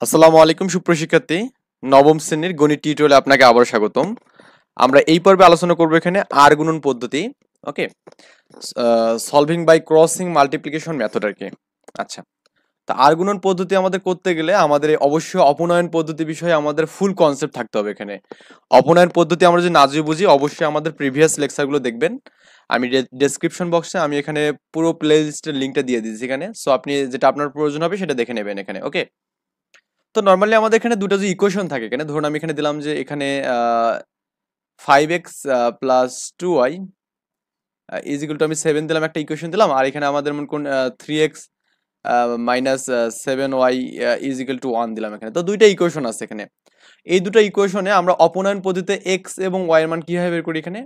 আসসালামু আলাইকুম সুপ্রশিক্ষার্থী, নবম শ্রেণীর গণিত টিউটোরিয়ালে আপনাকে আবার স্বাগতম। আমরা এই পর্বে আলোচনা করব এখানে আর গুণন পদ্ধতি। Okay, solving by crossing multiplication method আর কি। আচ্ছা, তা আর গুণন পদ্ধতি আমাদের করতে গেলে আমাদের অবশ্যই অপনয়ন পদ্ধতি বিষয়ে আমাদের ফুল কনসেপ্ট থাকতে হবে এখানে। অপনয়ন পদ্ধতি আমরা যদি না বুঝি অবশ্যই আমাদের প্রিভিয়াস লেকচারগুলো দেখবেন। আমি ডেসক্রিপশন বক্সে আমি এখানে পুরো প্লে লিস্টের লিঙ্কটা দিয়ে দিয়েছি এখানে, সো আপনি যেটা আপনার প্রয়োজন হবে সেটা দেখে নেবেন এখানে। ওকে, তো নর্মালি আমাদের এখানে দুটো যে ইকুয়েশন থাকে এখানে, ধরুন আমি এখানে দিলাম যে এখানে 5x plus 2y is equal two আমি 7 দিলাম, একটা ইকুয়েশন দিলাম। আর এখানে আমাদের মনে করুন 3x minus 7y is equal two 1 দিলাম এখানে। তো দুইটা ইকুয়েশন আছে এখানে। এই দুটো ইকুয়েশনে আমরা অপনয়ন পদ্ধতিতে x এবং y এর মান কিভাবে বের করি এখানে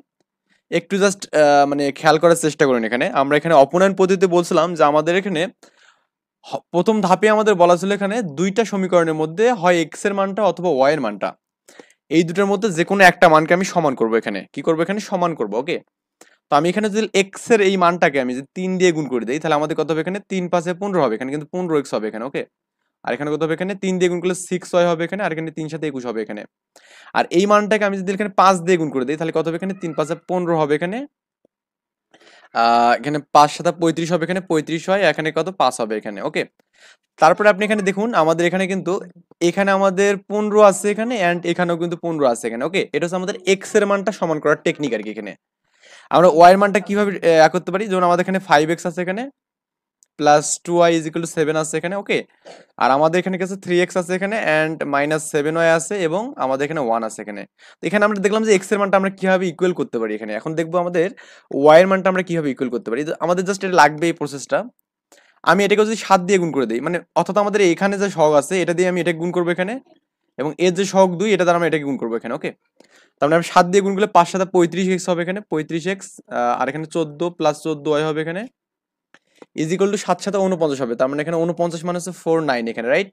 একটু জাস্ট মানে খেয়াল করার চেষ্টা করুন। এখানে আমরা এখানে অপনয়ন পদ্ধতিতে বলছিলাম যে আমাদের এখানে প্রথম ধাপে আমাদের বলা ছিল এখানে দুইটা সমীকরণের মধ্যে হয় x এর মানটা অথবা y এর মানটা, এই দুটোর মধ্যে যে কোনো একটা মানকে আমি সমান করব। এখানে কি করব, এখানে সমান করব। ওকে, তো আমি এখানে যদি x এর এই মানটাকে আমি যদি 3 দিয়ে গুণ করে দেই তাহলে আমাদের কত হবে, এখানে 3 5 15 হবে, এখানে কিন্তু 15x হবে এখানে। ওকে, আর এখানে কত হবে, এখানে 3 দিয়ে গুণ করলে 6y হবে এখানে, আর এখানে 3 সাথে 21 হবে এখানে। আর এই মানটাকে আমি যদি এখানে 5 দিয়ে গুণ করে দেই তাহলে কত হবে, এখানে 3 5 15 হবে এখানে। এখানে 5 7 35 হবে, এখানে 35 হয়, এখানে কত 5 হবে এখানে। ওকে, তারপরে আপনি এখানে দেখুন আমাদের এখানে কিন্তু এখানে আমাদের 15 আছে এখানে, এন্ড এখানেও কিন্তু 15 আছে এখানে। ওকে, এটা হচ্ছে আমাদের x এর মানটা সমান করার টেকনিক আর কি। এখানে আমরা y এর মানটা কিভাবে করতে পারি, যেমন আমাদের এখানে 5x আছে এখানে plus 2y is equal two 7 আছে এখানে। ওকে, আর আমাদের এখানে কাছে 3x আছে এখানে এন্ড মাইনাস 7y আছে, এবং আমাদের এখানে 1 আছে এখানে। তো এখানে আমরা দেখলাম যে x এর মানটা আমরা কিভাবে ইকুয়াল করতে পারি এখানে। এখন দেখবো আমাদের y এর মানটা আমরা কিভাবে ইকুয়াল করতে পারি। আমাদের জাস্ট এটা লাগবে এই প্রসেসটা। আমি এটাকে যদি 7 দিয়ে গুণ করে দিই, মানে অর্থাৎ আমাদের এখানে যে সহগ আছে এটা দিয়ে আমি এটা গুণ করবো এখানে, এবং এর যে সহগ 2 এটা দ্বারা আমরা এটাকে গুণ করবো এখানে। ওকে, তার মানে আমি 7 দিয়ে গুণ করলে 5 7 35x হবে এখানে, 35x আর এখানে 14 প্লাস 14y হবে এখানে ইজ ইকুয়াল টু 7 7 49 হবে। তার মানে এখানে 49 মানে হচ্ছে 49 এখানে, রাইট।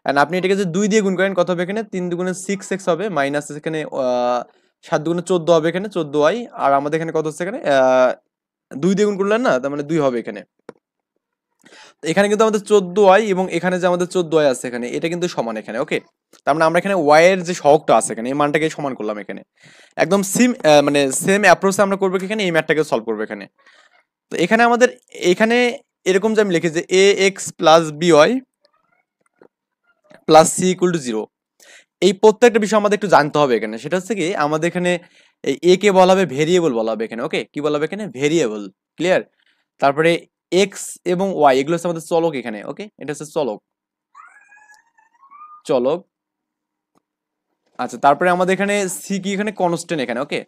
এন্ড আপনি এটাকে যদি 2 দিয়ে গুণ করেন কত হবে, এখানে 3 দুগুণে 6x হবে, মাইনাস এখানে 7 দুগুণে 14 হবে এখানে 14y, আর আমাদের এখানে কত হচ্ছে এখানে 2 দিয়ে গুণ করলেন না, তার মানে 2 হবে এখানে। এখানে কিন্তু আমাদের 14y এবং এখানে যে আমাদের 14y আছে এখানে, এটা কিন্তু সমান এখানে। ওকে, তার মানে আমরা এখানে y এর যে সহগটা আছে এখানে এই মানটাকে সমান করলাম এখানে। একদম মানে সেম অ্যাপ্রোচে আমরা করবো এখানে, এই ম্যাথটাকে সলভ করবো এখানে। তো এখানে আমাদের এখানে এরকম যে আমি লিখি যে ax plus by plus c equal to 0, এই প্রত্যেকটা বিষয় আমাদের একটু জানতে হবে এখানে। সেটা হচ্ছে কি আমাদের এখানে এই a কে বলা হবে ভেরিয়েবল বলা হবে এখানে। ওকে, কি বলা হবে এখানে, ভেরিয়েবল। ক্লিয়ার। তারপরে x এবং y এগুলো হচ্ছে আমাদের চলক এখানে। ওকে, এটা হচ্ছে চলক, চলক। আচ্ছা, তারপরে আমাদের এখানে c কি, এখানে কনস্ট্যান্ট এখানে। ওকে,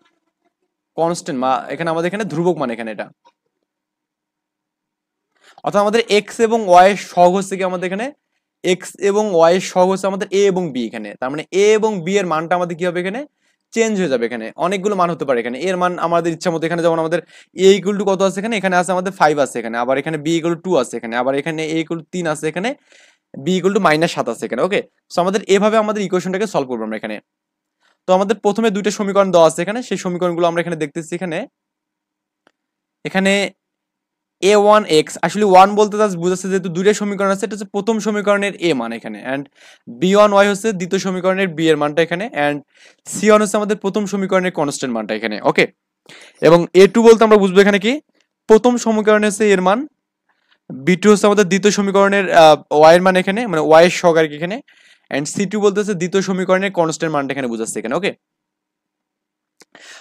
কনস্ট্যান্ট মা এখানে আমাদের এখানে ধ্রুবক মান এখানে এটা। অর্থাৎ আমাদের x এবং y এর সহগ হচ্ছে কি আমাদের এখানে, x এবং y এর সহগ হচ্ছে আমাদের a এবং b এখানে। তার মানে a এবং b এর মানটা আমাদের কি হবে এখানে, চেঞ্জ হয়ে যাবে এখানে। অনেকগুলো মান হতে পারে এখানে, এর মান আমাদের ইচ্ছা মতো। এখানে যেমন আমাদের a ইকুয়াল টু কত আছে এখানে, এখানে আছে আমাদের 5 আছে এখানে, আবার এখানে b ইকুয়াল টু 2 আছে এখানে, আবার এখানে a ইকুয়াল টু 3 আছে এখানে, b ইকুয়াল টু -7 আছে এখানে। ওকে, সো আমাদের এভাবে আমাদের ইকুয়েশনটাকে সলভ করবো আমরা এখানে। তো আমাদের প্রথমে দুইটা সমীকরণ দেওয়া আছে এখানে, সেই সমীকরণগুলো আমরা এখানে দেখতেছি এখানে। এখানে a1x আসলে 1 বলতে জাস্ট বুঝাচ্ছে যেহেতু দুইটা সমীকরণ আছে, এটা হচ্ছে প্রথম সমীকরণের a মান এখানে, এন্ড b1y হচ্ছে দ্বিতীয় সমীকরণের b এর মানটা এখানে, এন্ড c1 হচ্ছে আমাদের প্রথম সমীকরণের কনস্ট্যান্ট মানটা এখানে। ওকে, এবং a2 বলতে আমরা বুঝবো এখানে কি, প্রথম সমীকরণে হচ্ছে এর মান, b2 হচ্ছে আমাদের দ্বিতীয় সমীকরণের y এর মান এখানে, মানে y এর সহগ আর কি এখানে, এন্ড c2 বলতে হচ্ছে দ্বিতীয় সমীকরণের কনস্ট্যান্ট মানটা এখানে বুঝাচ্ছে এখানে। ওকে,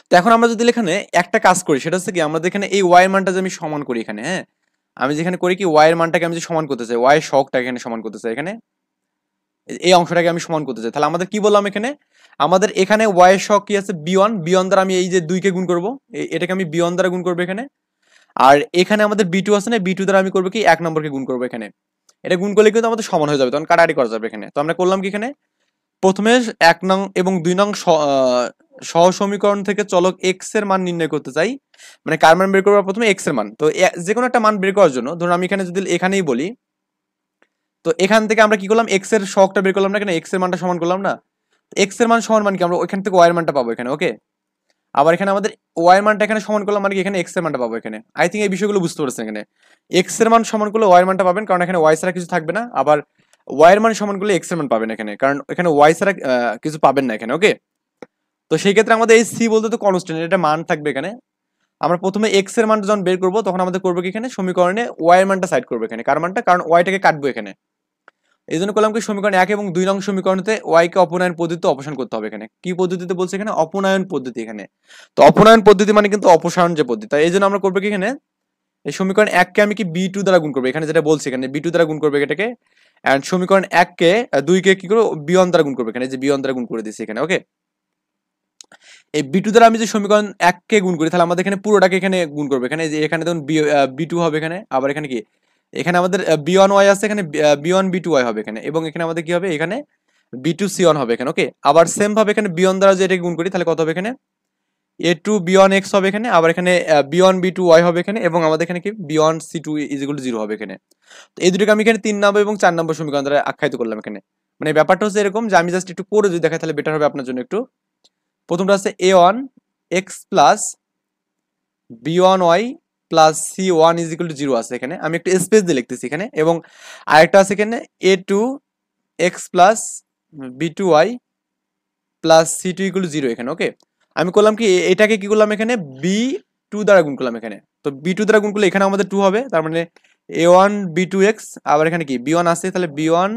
তো এখন আমরা যদি এখানে একটা কাজ করি, সেটা হচ্ছে কি আমরা এখানে এই y এর মানটা যে আমি সমান করি এখানে, হ্যাঁ আমি যেখানে করি কি y এর মানটাকে আমি যে সমান করতে চাই, y এর সহগটাকে এখানে সমান করতে চাই এখানে, এই অংশটাকে আমি সমান করতে চাই, তাহলে আমাদের কি বললাম এখানে, আমাদের এখানে y এর সহগ কি আছে b1, b1 দ্বারা আমি এই যে 2 কে গুণ করব, এটাকে আমি b1 দ্বারা গুণ করব এখানে। আর এখানে আমাদের b2 আছে না, b2 দ্বারা আমি করব কি 1 নম্বরকে গুণ করব এখানে। এটা গুণ করলে কিন্তু আমাদের সমান হয়ে যাবে, তখন কাটাকাটি করা যাবে এখানে। তো আমরা করলাম কি এখানে, প্রথমে 1 নং এবং 2 নং সহ সমীকরণ থেকে চলক x এর মান নির্ণয় করতে চাই, মানে কার মান বের করবো, প্রথমে x এর মান। তো যে কোনো একটা মান বের করার জন্য ধরুন আমি এখানে যদি এখানেই বলি, তো এখান থেকে আমরা কি করলাম, x এর সহগটা বের করলাম না, এখানে x এর মানটা সমান করলাম না। x এর মান সমান মানে কি, আমরা ওইখান থেকে y এর মানটা পাবো এখানে। ওকে, আবার এখানে আমাদের y এর মানটা এখানে সমান করলাম মানে কি, এখানে x এর মানটা পাবো এখানে। আই থিঙ্ক এই বিষয়গুলো বুঝতে পারছেন এখানে। x এর মান সমান করলে y এর মানটা পাবেন, কারণ এখানে y ছাড়া কিছু থাকবে না। আবার ওয়াই এর মান সমান করলে এক্স এর মান পাবেন এখানে, কারণ এখানে ওয়াই ছাড়া কিছু পাবেন না এখানে। ওকে, তো সেই ক্ষেত্রে আমাদের এই সি বলতে তো কনস্ট্যান্ট, এটা মান থাকবে এখানে। আমরা প্রথমে এক্স এর মানটা যখন বের করবো তখন আমাদের করবো কি এখানে সমীকরণে ওয়াই এর মানটা সাইড করবো এখানে, কার মানটা, কারণ ওয়াইটাকে কাটবো এখানে। এই জন্য করলাম কি সমীকরণ 1 এবং 2 নং সমীকরণতে ওয়াই কে অপনয়ন পদ্ধতিতে অপসারণ করতে হবে এখানে। কি পদ্ধতিতে বলছে এখানে? অপনয়ন পদ্ধতি এখানে। তো অপনয়ন পদ্ধতি মানে কিন্তু অপসারণ যে পদ্ধতি, তাই এই জন্য আমরা করবো কি এখানে এই সমীকরণ 1 কে আমি কি b2 দ্বারা গুণ করবো এখানে, যেটা বলছি এখানে b2 দ্বারা গুণ করবে এটাকে। এন্ড সমীকরণ 1 কে 2 কে কি করবো b1 দ্বারা গুণ করবে এখানে, যে b1 দ্বারা গুণ করে দিয়েছি এখানে। ওকে, এই b2 দ্বারা আমি যে সমীকরণ 1 কে গুণ করি তাহলে আমাদের এখানে পুরোটাকে এখানে গুণ করবে এখানে, যে এখানে দেখুন b2 হবে এখানে, আবার এখানে কি এখানে আমাদের b1y আছে এখানে, b1 b2y হবে এখানে, এবং এখানে আমাদের কি হবে এখানে b2c1 হবে এখানে। ওকে, আবার সেম ভাবে এখানে b1 দ্বারা যে এটাকে গুণ করি তাহলে কত হবে এখানে a2 b1x হবে এখানে, আবার এখানে b1 b2y হবে এখানে, এবং আমাদের এখানে কি b1 c2 0 হবে এখানে। তো এই দুটোকে আমি এখানে 3 নম্বর এবং 4 নম্বর সমীকরণ দ্বারা আখ্যায়িত করলাম এখানে। মানে ব্যাপারটা হচ্ছে এরকম যে আমি জাস্ট একটু করে যদি দেখাই তাহলে বেটার হবে আপনার জন্য একটু। প্রথমটা আছে a1x plus b1y plus c1 0 আছে এখানে, আমি একটু স্পেস দিয়ে লিখতেছি এখানে। এবং আরেকটা আছে এখানে a2x plus b2y plus c2 0 এখানে। ওকে, আমি করলাম কি এটাকে কি করলাম এখানে b2 দ্বারা গুণ করলাম এখানে। তো b2 দ্বারা গুণ করলে এখানে আমাদের 2 হবে, তার মানে a1 b2x, আবার এখানে কি b1 আছে তাহলে b1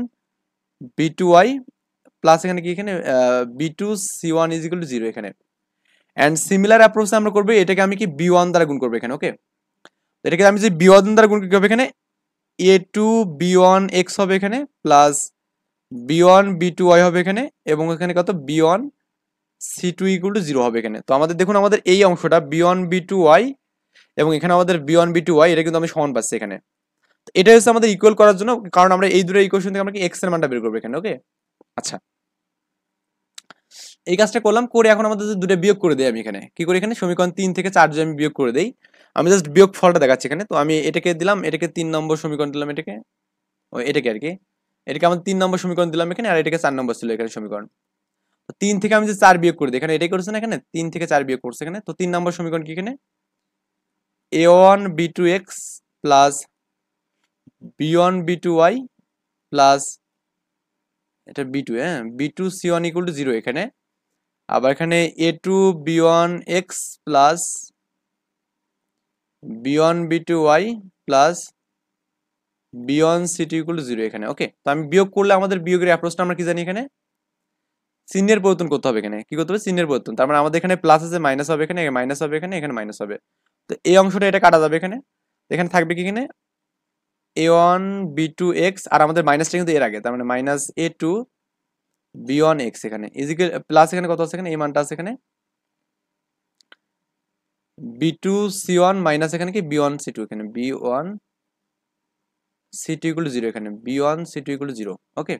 b2y প্লাস এখানে কি এখানে b2 c1 0 এখানে। এন্ড সিমিলার অ্যাপ্রোচে আমরা করবো এটাকে আমি কি b1 দ্বারা গুণ করবো এখানে। ওকে, এটাকে আমি যদি b1 দ্বারা গুণ করবো এখানে a2 b1x হবে এখানে প্লাস b1 b2y হবে এখানে, এবং এখানে কত b1 c2 0 হবে এখানে। তো আমাদের দেখুন আমাদের এই অংশটা b1 b2y এবং এখানে আমাদের b1 b2y, এটা কিন্তু আমি সমান পাচ্ছি এখানে। তো এটা হচ্ছে আমাদের ইকুয়াল করার জন্য, কারণ আমরা এই দুটো ইকুয়েশন থেকে আমরা কি x এর মানটা বের করবো এখানে। ওকে, আচ্ছা এই কাজটা করলাম, করে এখন আমাদের দুটো বিয়োগ করে দেই। আমি এখানে কি করি এখানে সমীকরণ 3 থেকে 4 যদি আমি বিয়োগ করে দেই, আমি জাস্ট বিয়োগ ফলটা দেখাচ্ছি এখানে। তো আমি এটাকে দিলাম, এটাকে 3 নম্বর সমীকরণ দিলাম, এটাকে এটাকে আর কি, এটাকে আমাদের 3 নম্বর সমীকরণ দিলাম এখানে, আর এটাকে 4 নম্বর ছিল এখানে সমীকরণ। তো 3 থেকে আমি যে 4 বিয়োগ করে দিই এখানে, এটাই করছে না এখানে, 3 থেকে 4 বিয়োগ করছে এখানে। তো 3 নম্বর সমীকরণ কি এখানে a1 b2x plus b1 b2y plus এটা b2, হ্যাঁ b2 c1 0 এখানে। আবার এখানে a2 b1x plus b1 b2y plus b1 c2 0 এখানে। ওকে, তো আমি বিয়োগ করলে আমাদের বিয়োগের অ্যাপ্রোচটা আমরা কি জানি এখানে চিহ্নের পরিবর্তন করতে হবে এখানে। কি করতে হবে? চিহ্নের পরিবর্তন। তার মানে আমাদের এখানে প্লাস আছে, মাইনাস হবে এখানে, মাইনাস হবে এখানে, এখানে মাইনাস হবে। তো এই অংশটা এটা কাটা যাবে এখানে, এখানে থাকবে কি এখানে a1 b2x, আর আমাদের মাইনাসটা কিন্তু এর আগে, তার মানে মাইনাস a2 b1x এখানে ইজিক্যাল প্লাস এখানে কত আছে এখানে এই মানটা আছে এখানে b2 c1 মাইনাস এখানে কি b1 c2 এখানে b1 c2 0 এখানে b1 c2 0। ওকে,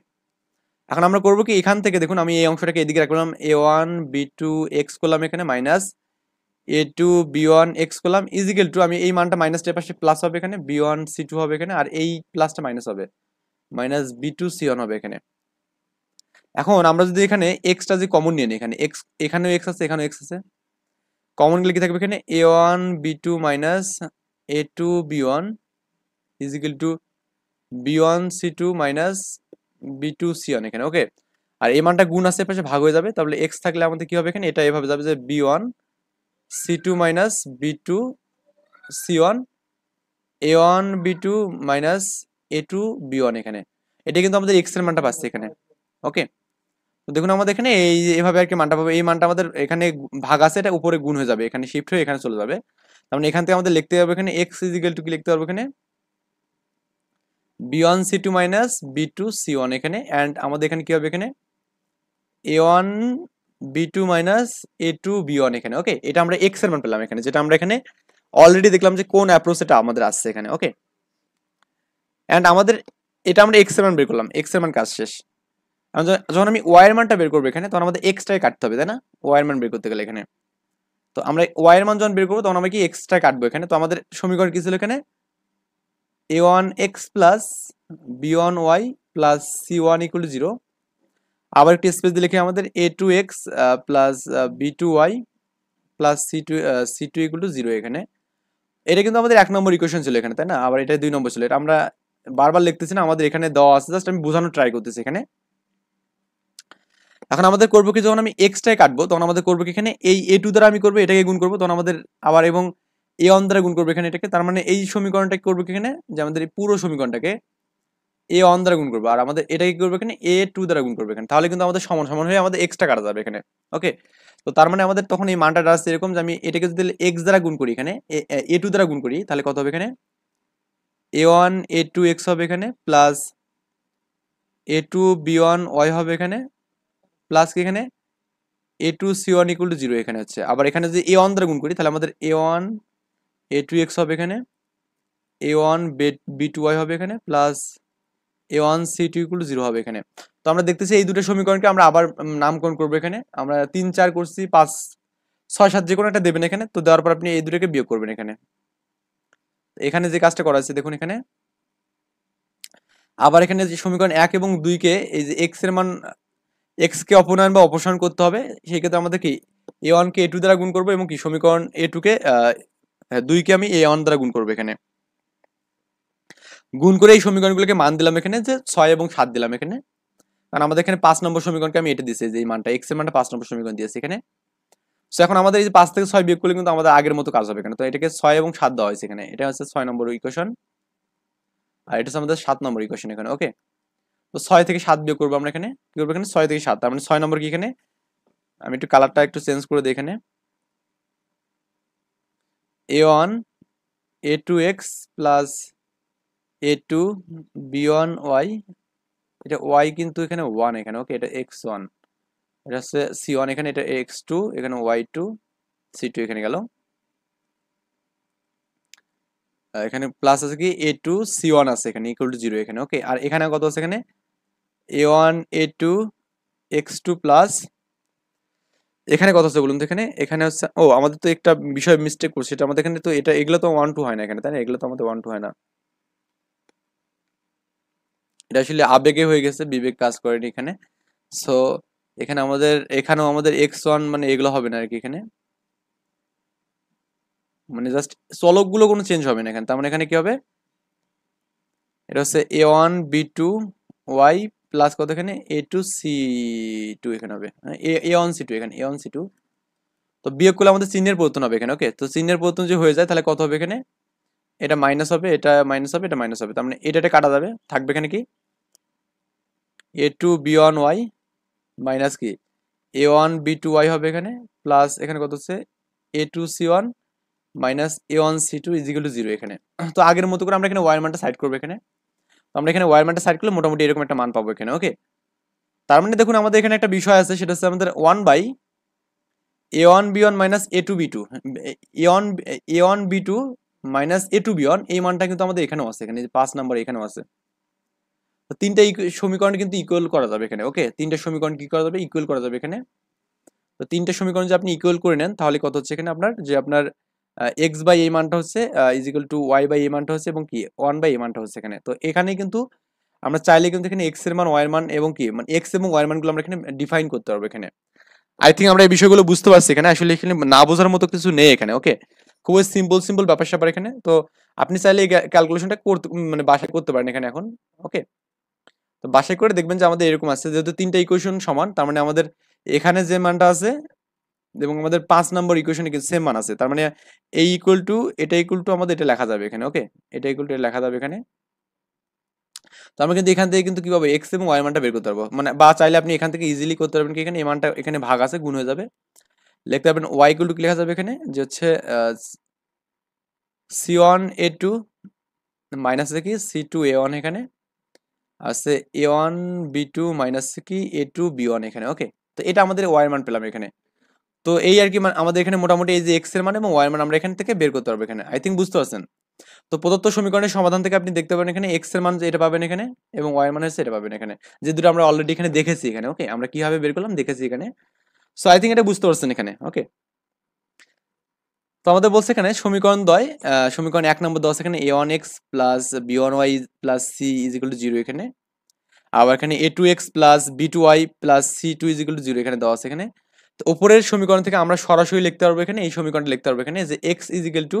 এখন আমরা করবো কি এখান থেকে দেখুন আমি এই অংশটাকে এদিকে রাখলাম, a1 b2 x করলাম এখানে মাইনাস a2 b1 x করলাম ইজিক্যাল টু, আমি এই মানটা মাইনাসটা পাশে প্লাস হবে এখানে b1 c2 হবে এখানে, আর এই প্লাসটা মাইনাস হবে মাইনাস b2 c1 হবে এখানে। এখন আমরা যদি এখানে এক্সটা যে কমন নিয়ে নিই, এখানে এক্স, এখানেও এক্স আছে এখানেও এক্স আছে, কমন গেলে কি থাকবে এখানে a1 b2 minus a2 b1 is equal two b1 c2 minus b2 c1 এখানে। ওকে, আর এই মানটা গুণ আছে পাশে ভাগ হয়ে যাবে, তাহলে x থাকলে আমাদের কি হবে এখানে এটা এভাবে যাবে যে b1 c2 minus b2 c1 a1 b2 minus a2 b1 এখানে। এটা কিন্তু আমাদের x এর মানটা পাচ্ছে এখানে। ওকে, তো দেখুন আমাদের এখানে এই এভাবে আর কি মানটা পাবে, এই মানটা আমাদের এখানে ভাগ আছে, এটা উপরে গুণ হয়ে যাবে, এখানে শিফট হয়ে এখানে চলে যাবে। তার মানে এখান থেকে আমাদের লিখতে হবে এখানে x ইজিক্যাল টু কি লিখতে পারবো এখানে b1 c2 minus b2 c1 এখানে। এন্ড আমাদের এখানে কি হবে এখানে a1 b2 minus a2 b1 এখানে। ওকে, এটা আমরা x এর মান পেলাম এখানে, যেটা আমরা এখানে অলরেডি দেখলাম যে কোন অ্যাপ্রোচ এটা আমাদের আসছে এখানে। ওকে, এন্ড আমাদের এটা আমরা x এর মান বের করলাম, x এর মান কাজ শেষ। যখন আমি y এর মানটা বের করবো এখানে তখন আমাদের x টাই কাটতে হবে, তাই না? y এর মান বের করতে গেলে এখানে, তো আমরা y এর মান যখন বের করবো তখন আমরা কি x টা কাটবো এখানে। তো আমাদের সমীকরণ কি ছিল এখানে a1x plus b1y plus c1 0। আবার একটি স্পেস দিয়ে লিখে আমাদের a2x plus b2y plus c2 0 এখানে। এটা কিন্তু আমাদের 1 নম্বর ইকুয়েশন ছিল এখানে, তাই না? আবার এটা 2 নম্বর ছিল, এটা আমরা বারবার লিখতেছি না, আমাদের এখানে দেওয়া আছে, জাস্ট আমি বোঝানোর ট্রাই করতেছি এখানে। এখন আমাদের করবো কি, যখন আমি এক্সটাই কাটবো তখন আমাদের করবো কি এখানে এই a2 দ্বারা আমি করবো এটাকে গুণ করবো, তখন আমাদের আবার এবং a1 দ্বারা গুণ করবো এখানে এটাকে, তার মানে এই সমীকরণটাকে করবো কি এখানে, যে আমাদের এই পুরো সমীকরণটাকে a1 দ্বারা গুণ করবো, আর আমাদের এটাকে করবো এখানে a2 দ্বারা গুণ করবো এখানে, তাহলে কিন্তু আমাদের সমান সমান হয়ে আমাদের এক্সটা কাটা যাবে এখানে। ওকে, তো তার মানে আমাদের তখন এই মানটা আসছে এরকম, যে আমি এটাকে যদি এক্স দ্বারা গুণ করি এখানে, a2 দ্বারা গুণ করি, তাহলে কত হবে এখানে a1 a2 x হবে এখানে, প্লাস a2 b1 y হবে এখানে, প্লাস কি এখানে a2 c1 ইকুয়াল টু 0 এখানে হচ্ছে। আবার এখানে যদি a1 দ্বারা গুণ করি তাহলে আমাদের a1 a2 x হবে এখানে, a1 b2 y হবে এখানে, plus a1 c2 equal to 0 হবে এখানে। তো আমরা দেখতেছি এই দুটো সমীকরণকে আমরা আবার নামকরণ করবো এখানে, আমরা 3 4 করছি, 5 6 7 যে কোনো একটা দেবেন এখানে, তো দেওয়ার পর আপনি এই দুটোকে বিয়োগ করবেন এখানে। এখানে যে কাজটা করা আছে দেখুন এখানে, আবার এখানে যে সমীকরণ 1 এবং 2 কে এই যে x এর মান x কে অপনয়ন বা অপসারণ করতে হবে, সেই ক্ষেত্রে আমাদের কি a1 কে a2 দ্বারা গুণ করবো, এবং কি সমীকরণ a2 কে 2 কে আমি a1 দ্বারা গুণ করবো এখানে। গুণ করে এই সমীকরণগুলোকে মান দিলাম এখানে, যে 6 এবং 7 দিলাম এখানে, কারণ আমাদের এখানে 5 নম্বর সমীকরণকে আমি এটা দিয়েছি, যে এই মানটা x এর মানটা 5 নম্বর সমীকরণ দিয়েছি এখানে। সো এখন আমাদের এই যে 5 থেকে 6 বিয়োগ করলে কিন্তু আমাদের আগের মতো কাজ হবে এখানে। তো এটাকে 6 এবং 7 দেওয়া হয়েছে এখানে, এটা হচ্ছে 6 নম্বর ইকুয়েশন, আর এটা হচ্ছে আমাদের 7 নম্বর ইকুয়েশন এখানে। ওকে, তো 6 থেকে 7 বিয়োগ করবো আমরা এখানে, কি করবো এখানে 6 থেকে 7, তার মানে 6 নম্বর কি এখানে, আমি একটু কালারটা একটু চেঞ্জ করে দিই এখানে, a1 a2x plus a2 b1 y, এটা y কিন্তু এখানে 1 এখানে। ওকে, এটা x1, এটা হচ্ছে c1 এখানে, এটা x2 এখানে, y2 c2 এখানে গেল, এখানে প্লাস আছে কি a2 c1 আছে এখানে ইকুয়াল টু 0 এখানে। ওকে, আর এখানে কত আছে এখানে a1 a2 x2 প্লাস এখানে কত আছে বলুন তো, এখানে এখানে হচ্ছে, ও আমাদের তো একটা বিষয় মিস্টেক করছে, এটা আমাদের এখানে তো এটা এগুলো তো 1 2 হয় না এখানে, তাই না? এগুলো তো আমাদের 1 2 হয় না, এটা আসলে আবেগে হয়ে গেছে, বিবেক কাজ করেনি এখানে। সো এখানে আমাদের, এখানেও আমাদের x1 মানে এগুলো হবে না আর কি এখানে, মানে জাস্ট চলকগুলো কোনো চেঞ্জ হবে না এখানে। তার মানে এখানে কি হবে, এটা হচ্ছে a1 b2 y প্লাস কত এখানে a2 c2 এখানে হবে, a1 c2 এখানে, a1 c2। তো বিয়োগ করলে আমাদের চিহ্নের পরিবর্তন হবে এখানে। ওকে, তো চিহ্নের পরিবর্তন যে হয়ে যায় তাহলে কত হবে এখানে, এটা মাইনাস হবে, এটা মাইনাস হবে, এটা মাইনাস হবে, তার মানে এটা কাটা যাবে, থাকবে এখানে কি a2 b1 y মাইনাস কি a1 b2 y হবে এখানে, প্লাস এখানে কত হচ্ছে a2 c1 minus a1 c2 is equal two 0 এখানে। তো আগের মতো করে আমরা এখানে ওয়ার মানটা সাইড করবো এখানে, তো আমরা এখানে ওয়ার মানটা সাইড করলে মোটামুটি এরকম একটা মান পাবো এখানে। ওকে, তার মানে দেখুন আমাদের এখানে একটা বিষয় আছে, সেটা হচ্ছে আমাদের 1 by a1 b1 minus a2 b2, a1 a1 b2 minus a2 b1, এই মানটা কিন্তু আমাদের এখানেও আছে, এখানে 5 নাম্বার এখানেও আছে। তো তিনটা সমীকরণ কিন্তু ইকুয়াল করা যাবে এখানে। ওকে, তিনটা সমীকরণ কি করা যাবে, ইকুয়াল করা যাবে এখানে। তো তিনটা সমীকরণ যে আপনি ইকুয়াল করে নেন তাহলে কত হচ্ছে এখানে আপনার, যে আপনার এক্স বাই এই মানটা হচ্ছে is equal to y by এই মানটা হচ্ছে, এবং কি 1 বাই এই মানটা হচ্ছে এখানে। তো এখানে কিন্তু আমরা চাইলে কিন্তু এখানে এক্স এর মান, ওয়াই এর মান, এবং কি মানে এক্স এবং ওয়াই এর মানগুলো আমরা এখানে ডিফাইন করতে পারবো এখানে। আই থিঙ্ক আমরা এই বিষয়গুলো বুঝতে পারছি এখানে, আসলে এখানে না বোঝার মতো কিছু নেই এখানে। ওকে, খুবই সিম্পল সিম্পল ব্যাপার স্যাপার এখানে। তো আপনি চাইলে এই ক্যালকুলেশনটা করতে মানে বাসায় করতে পারেন এখানে এখন। ওকে, তো বাসায় করে দেখবেন যে আমাদের এরকম আছে, যেহেতু তিনটা ইকুয়েশন সমান, তার মানে আমাদের এখানে যে মানটা আছে এবং আমাদের 5 নম্বর ইকুয়েশনে কিন্তু সেম মান আছে, তার মানে এই ইকুয়াল টু এটা ইকুয়াল টু আমাদের এটা লেখা যাবে এখানে। ওকে, এটা ইকুয়াল টু এটা লেখা যাবে এখানে। তো আমরা কিন্তু এখান থেকে কিন্তু কি পাবো, এক্স এবং ওয়াই মানটা বের করতে পারবো, মানে বা চাইলে আপনি এখান থেকে ইজিলি করতে পারবেন কি, এখানে এই মানটা এখানে ভাগ আছে, গুণ হয়ে যাবে, লিখতে পারবেন ওয়াই ইকুয়াল টু কি লেখা যাবে এখানে, যে হচ্ছে c1 a2 মাইনাস কি c2 a1 এখানে আছে, a1 b2 মাইনাস কি a2 b1 এখানে। ওকে, তো এটা আমাদের ওয়াই এর মান পেলাম এখানে। তো এই আর কি, আমাদের এখানে মোটামুটি এই যে এক্স এর মান এবং ওয়াই এর মান আমরা এখান থেকে বের করতে পারবো এখানে। আই থিঙ্ক বুঝতে পারছেন। তো প্রদত্ত সমীকরণের সমাধান থেকে আপনি দেখতে পাবেন এখানে এক্স এর মান যে এটা পাবেন এখানে, এবং ওয়াই এর মান হচ্ছে এটা পাবেন এখানে, যে দুটো আমরা অলরেডি এখানে দেখেছি এখানে। ওকে, আমরা কিভাবে বের করলাম দেখেছি এখানে। সো আই থিঙ্ক এটা বুঝতে পারছেন এখানে। ওকে, তো আমাদের বলছে এখানে সমীকরণ দ্বয়, সমীকরণ 1 নম্বর দেওয়া আছে এখানে a1x plus b1y plus c is equal two 0 এখানে, আবার এখানে a2x plus b2y plus c2 is equal two 0 এখানে দেওয়া আছে এখানে। তো উপরের সমীকরণ থেকে আমরা সরাসরি লিখতে পারবো এখানে, এই সমীকরণটা লিখতে পারবো এখানে, যে x ইজ ইকুয়াল টু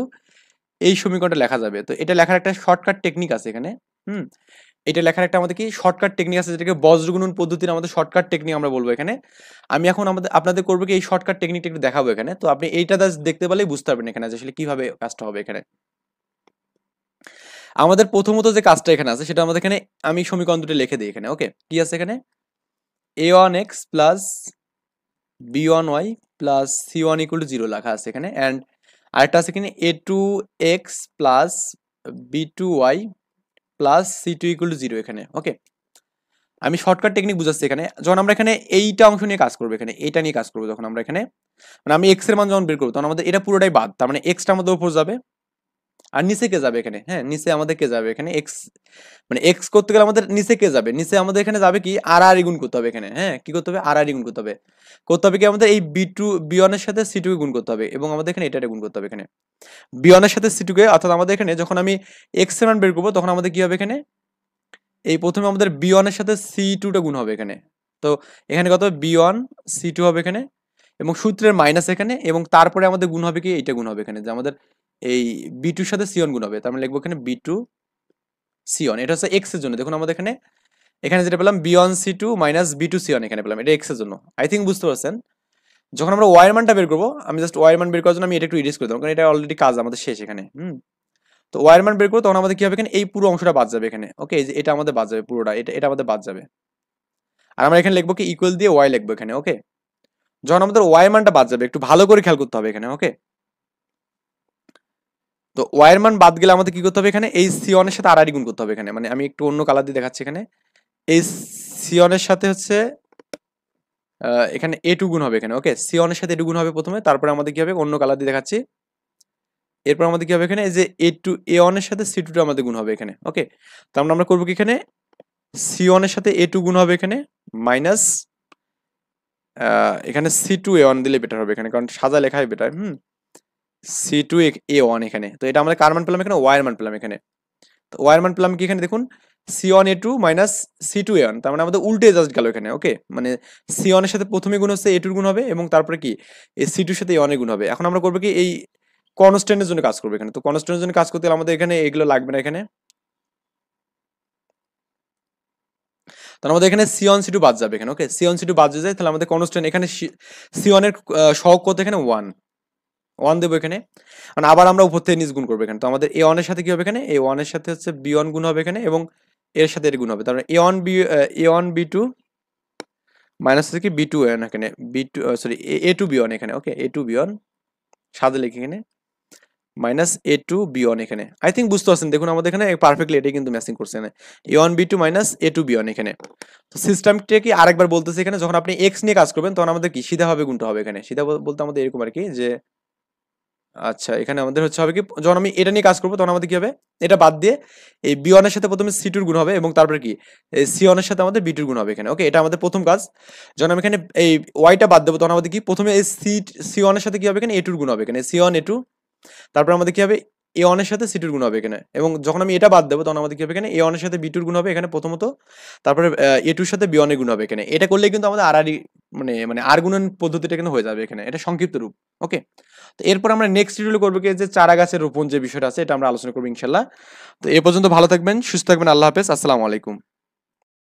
এই সমীকরণটা লেখা যাবে। তো এটা লেখার একটা শর্টকাট টেকনিক আছে এখানে, এটা লেখার একটা আমাদের কি শর্টকাট টেকনিক আছে, যেটাকে বজ্রগুণন পদ্ধতির আমাদের শর্টকাট টেকনিক আমরা বলবো এখানে। আমি এখন আপনাদের করবো কি এই শর্টকাট টেকনিকটা একটু দেখাবো এখানে। তো আপনি এইটা দেখতে পেলেই বুঝতে পারবেন এখানে আসলে কিভাবে কাজটা হবে এখানে। আমাদের প্রথমত যে কাজটা এখানে আছে সেটা আমাদের এখানে, আমি সমীকরণ দুটো লিখে দিই এখানে। ওকে, কি আছে এখানে? a1x plus b1y plus c1 equal to 0 লেখা আছে এখানে। অ্যান্ড আরেকটা আছে এখানে a2x plus b2y plus c2 equal to 0 এখানে। ওকে, আমি শর্টকাট টেকনিক বুঝাচ্ছি এখানে। যখন আমরা এখানে এইটা অংশ নিয়ে কাজ করবো, এখানে এইটা নিয়ে কাজ করবো, যখন আমরা এখানে মানে আমি এক্স এর মান যখন বের করবো তখন আমাদের এটা পুরোটাই বাদ, তার মানে এক্সটা আমাদের উপর যাবে আর নিচে কে যাবে এখানে? হ্যাঁ, নিচে আমাদের কে যাবে এখানে? এক্স, মানে এক্স করতে গেলে আমাদের নিচে কে যাবে? নিচে আমাদের এখানে যাবে কি আর আর গুণ করতে হবে এখানে। হ্যাঁ, কি করতে হবে? আর আর গুণ করতে হবে। করতে হবে কি আমাদের এই বি1 এর সাথে সি2 কে গুণ করতে হবে, এবং আমাদের এখানে এটা গুণ করতে হবে এখানে বি1 এর সাথে সি2 কে। অর্থাৎ আমাদের এখানে যখন আমি এক্স এর মান বের করবো তখন আমাদের কি হবে এখানে? এই প্রথমে আমাদের বি1 এর সাথে সি2 টা গুণ হবে এখানে। তো এখানে কত? বি1 সি2 হবে এখানে, এবং সূত্রের মাইনাস এখানে, এবং তারপরে আমাদের গুণ হবে কি এইটা গুণ হবে এখানে, যে আমাদের এই বি2 এর সাথে সি1 গুণ হবে। তার মানে লিখবো এখানে বি2 সি1। এটা হচ্ছে এক্স এর জন্য। দেখুন আমাদের এখানে এখানে যেটা পেলাম বি1 সি2 মাইনাস বি2 সি1 এখানে পেলাম, এটা এক্স এর জন্য। আই থিঙ্ক বুঝতে পারছেন। যখন আমরা ওয়াই এর মানটা বের করবো, আমি জাস্ট ওয়াই এর মান বের করার জন্য আমি এটা একটু ইরেজ করে দেবো, কারণ এটা অলরেডি কাজ আমাদের শেষ এখানে। তো ওয়াই এর মান বের করবো তখন আমাদের কি হবে এখানে? এই পুরো অংশটা বাদ যাবে এখানে। ওকে, এই যে এটা আমাদের বাদ যাবে পুরোটা, এটা আমাদের বাদ যাবে। আর আমরা এখানে লিখবো কি ইকুয়াল দিয়ে ওয়াই লিখবো এখানে। ওকে, যখন আমাদের ওয়াই এর মানটা বাদ যাবে, একটু ভালো করে খেয়াল করতে হবে এখানে। ওকে, তো ওয়াই এর মান বাদ গেলে আমাদের কি করতে হবে এখানে? এই সি1 এর সাথে আর আর গুণ করতে হবে এখানে। মানে আমি একটু অন্য কালার দিয়ে দেখাচ্ছি এখানে। এই সি1 এর সাথে হচ্ছে এখানে এ2 গুণ হবে এখানে। ওকে, সি1 এর সাথে এ2 গুণ হবে প্রথমে, তারপরে আমাদের কি হবে? অন্য কালার দিয়ে দেখাচ্ছি। এরপর আমাদের কি হবে এখানে? এই যে এ1 এর সাথে সি2 টা আমাদের গুণ হবে এখানে। ওকে, তার মানে আমরা করবো কি এখানে? সি1 এর সাথে এ2 গুণ হবে এখানে, মাইনাস এখানে সি2 এ1 দিলে বেটার হবে এখানে, কারণ সাজা লেখাই বেটার। সি2 এ1 এখানে। তো এটা আমাদের কার মান পেলাম এখানে? ওয়াই এর মান পেলাম এখানে। তো ওয়াই এর মান পেলাম কি এখানে? দেখুন সি1 এ2 মাইনাস সি2 এ1, তার মানে আমাদের উল্টে জাস্ট গেল এখানে। ওকে, মানে সি1 এর সাথে প্রথমে গুণ হচ্ছে এ2 গুণ হবে, এবং তারপরে কি এই সি2 এর সাথে এ1 এর গুণ হবে। এখন আমরা করবো কি এই কনস্ট্যান্টের জন্য কাজ করবো এখানে। তো কনস্ট্যান্টের জন্য কাজ করতে গেলে আমাদের এখানে এগুলো লাগবে না এখানে। তাহলে আমাদের এখানে সি1 সি2 বাদ যাবে এখানে। ওকে, সি1 সি2 বাদ যায়, তাহলে আমাদের কনস্ট্যান্ট এখানে সি1 এর সহগ কত এখানে? 1 দেবো এখানে। মানে আবার আমরা উপর থেকে নিচ গুণ করবো এখানে। তো আমাদের এ1 এর সাথে কি হবে এখানে? এ1 এর সাথে হচ্ছে বি1 গুণ হবে এখানে, এবং এর সাথে এর গুণ হবে। তারপরে এ1 বি2 মাইনাস হচ্ছে কি বি2 এন এখানে, বি2 সরি এ2 বি1 এখানে। ওকে, এ2 বি1 সাদা লিখে এখানে, মাইনাস এ2 বি1 এখানে। আই থিঙ্ক বুঝতে পারছেন। দেখুন আমাদের এখানে পারফেক্টলি এটাই কিন্তু ম্যাচিং করছে এখানে, এ1 বি2 মাইনাস এ2 বি1 এখানে। তো সিস্টেমটা কি আরেকবার বলতেছি এখানে, যখন আপনি এক্স নিয়ে কাজ করবেন তখন আমাদের কি সিধা ভাবে গুণটা হবে এখানে। সিধা বলতে আমাদের এরকম আর কি, যে আচ্ছা এখানে আমাদের হচ্ছে হবে কি, যখন আমি এটা নিয়ে কাজ করবো তখন আমাদের কি হবে? এটা বাদ দিয়ে এই বি1 এর সাথে প্রথমে সি2 গুণ হবে, এবং তারপরে কি এই সি1 এর সাথে আমাদের বি2 গুণ হবে এখানে। ওকে, এটা আমাদের প্রথম কাজ। যখন আমি এখানে এই ওয়াইটা বাদ দেবো তখন আমাদের কি প্রথমে এই সি1 এর সাথে কি হবে এখানে? এ2 গুণ হবে এখানে, সি1 এ2। তারপর আমাদের কি হবে? এ1 এর সাথে সি2 গুণ হবে এখানে। এবং যখন আমি এটা বাদ দেবো তখন আমাদের কি হবে এখানে? এ1 এর সাথে বি2 গুণ হবে এখানে প্রথমত, তারপরে এ2 এর সাথে বি1 এর গুণ হবে এখানে। এটা করলে কিন্তু আমাদের আর মানে আর গুণন পদ্ধতিটা কিন্তু হয়ে যাবে এখানে। এটা সংক্ষিপ্ত রূপ। ওকে, তো এরপর আমরা নেক্সট ভিডিও করবো কি, যে চারা গাছের রোপণ যে বিষয়টা আছে এটা আমরা আলোচনা করবো ইনশাল্লাহ। তো এ পর্যন্ত ভালো থাকবেন, সুস্থ থাকবেন। আল্লাহ হাফেজ, আসসালামু আলাইকুম।